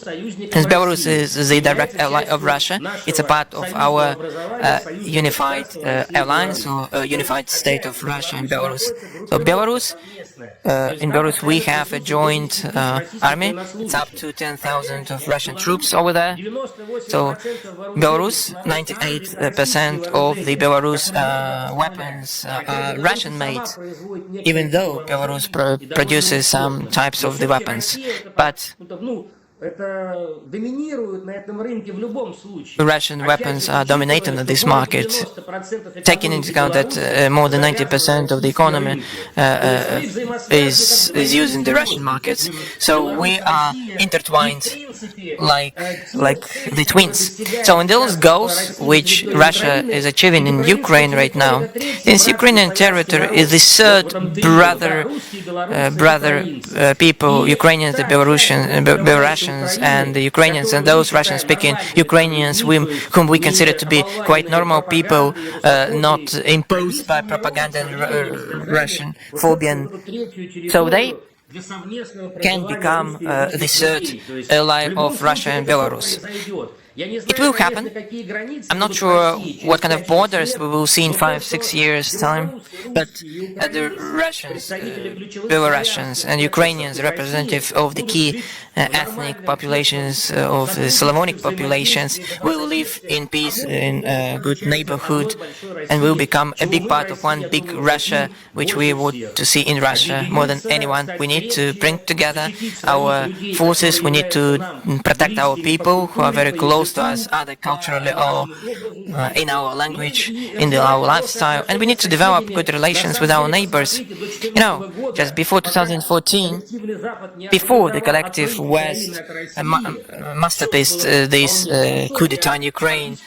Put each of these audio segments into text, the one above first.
Since Belarus is the direct ally of Russia, it's a part of our unified alliance, or unified state of Russia and Belarus. So in Belarus we have a joint army. It's up to 10,000 of Russian troops over there. So Belarus, 98% of the Belarus weapons are Russian-made, even though Belarus produces some types of the weapons. But Russian weapons are dominating this market, taking into account that more than 90% of the economy is using the Russian markets. So we are intertwined like the twins. So in those goals which Russia is achieving in Ukraine right now, since Ukrainian territory is the third brother people, Ukrainians, the Belarusians, and the Ukrainians, and those Russian-speaking Ukrainians whom we consider to be quite normal people, not imposed by propaganda and Russian phobia. So they can become the third ally of Russia and Belarus. It will happen. I'm not sure what kind of borders we will see in 5-6 years' time, but the Russians, Belarusians and Ukrainians, representative of the key ethnic populations of the Slavonic populations, will live in peace in a good neighborhood, and will become a big part of one big Russia, which we want to see in Russia more than anyone. We need to bring together our forces. We need to protect our people who are very close to us, either culturally or in our language, in our lifestyle, and we need to develop good relations with our neighbors. You know, just before 2014, before the collective West masterpiced this coup d'etat in Ukraine,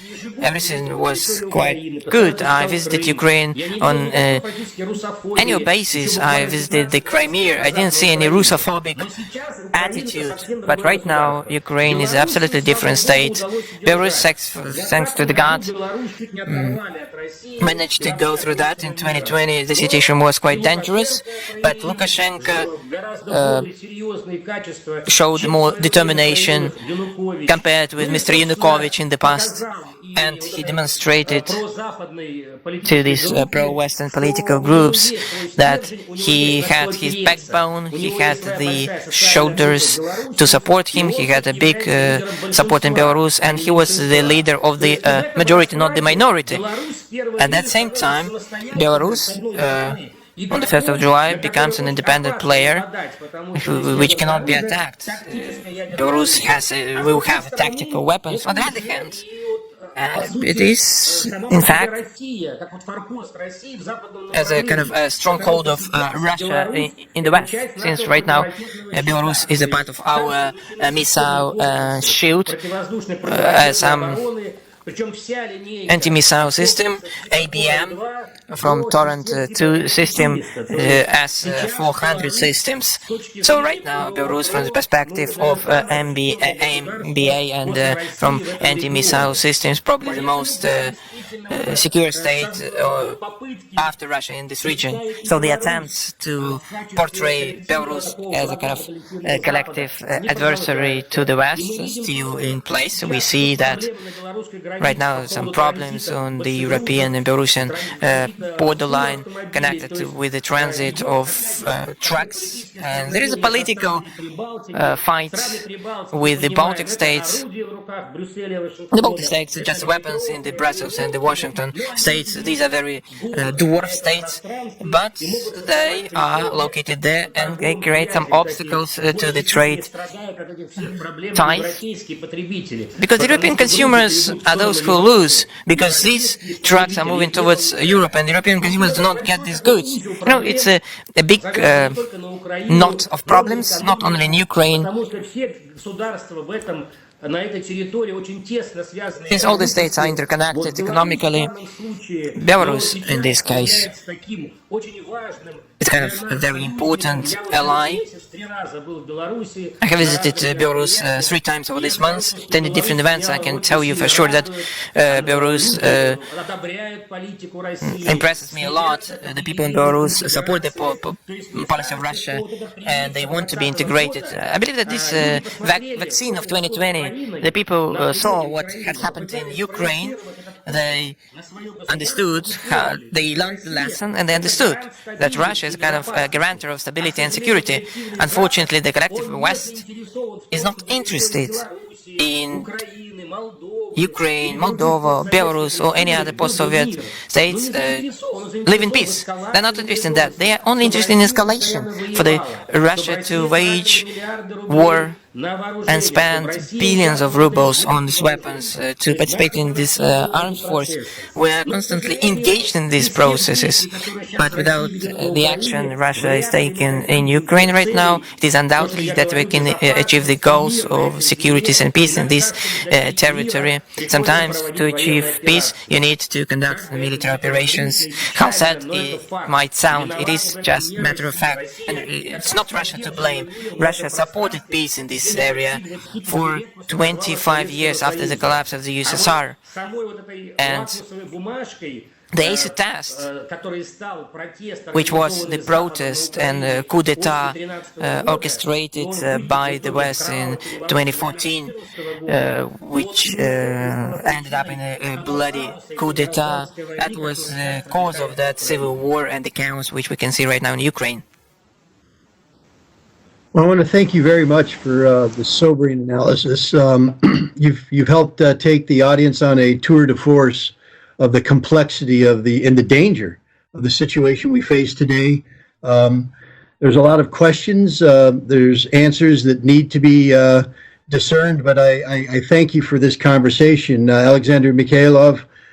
everything was quite good. I visited Ukraine on annual basis. I visited the Crimea. I didn't see any Russophobic attitude, but right now Ukraine is an absolutely different state. Belarus, thanks to the God, managed to go through that. In 2020 the situation was quite dangerous, but Lukashenko showed more determination compared with Mr. Yanukovych in the past, and he demonstrated to these pro-Western political groups that he had his backbone, he had the shoulders to support him, he had a big support in Belarus, and he was the leader of the majority, not the minority. At that same time, Belarus on the 1st of July becomes an independent player which cannot be attacked. Belarus will have tactical weapons. On the other hand, it is, in fact, as a kind of a stronghold of Russia in the West, since right now Belarus is a part of our missile shield, some anti-missile system, ABM, from Torrent 2 system, S-400 systems. So right now, Belarus, from the perspective of MBA and from anti-missile systems, probably the most secure state after Russia in this region. So the attempts to portray Belarus as a kind of collective adversary to the West is still in place. We see that right now some problems on the European and Belarusian borderline connected with the transit of trucks. And there is a political fight with the Baltic states. The Baltic states are just weapons in the Brussels and the Washington states. These are very dwarf states, but they are located there and they create some obstacles to the trade ties. Because the European consumers are those who lose, because these trucks are moving towards Europe and European consumers do not get these goods. You know, it's a big knot of problems, not only in Ukraine. Since all the states are interconnected economically, Belarus, in this case, is kind of a very important ally. I have visited Belarus 3 times over this month, attended different events. I can tell you for sure that Belarus impresses me a lot. The people in Belarus support the policy of Russia and they want to be integrated. I believe that this vaccine of 2020, the people saw what had happened in Ukraine. They understood how they learned the lesson, and they understood that Russia is a kind of a guarantor of stability and security. Unfortunately, the collective West is not interested in Ukraine, Moldova, Belarus, or any other post-Soviet states live in peace. They're not interested in that. They are only interested in escalation, for Russia to wage war and spend billions of rubles on these weapons to participate in this armed force. We are constantly engaged in these processes, but without the action Russia is taking in Ukraine right now, it is undoubtedly that we can achieve the goals of security and peace in this territory. Sometimes to achieve peace, you need to conduct military operations. How sad it might sound, it is just a matter of fact, and it's not Russia to blame. Russia supported peace in this area for 25 years after the collapse of the USSR. And the ACID test, which was the protest and coup d'etat orchestrated by the West in 2014, which ended up in a bloody coup d'etat, that was the cause of that civil war and the chaos which we can see right now in Ukraine. Well, I want to thank you very much for the sobering analysis. You've helped take the audience on a tour de force of the complexity of and the danger of the situation we face today. There's a lot of questions. There's answers that need to be discerned, but I thank you for this conversation. Alexander Mikhailov,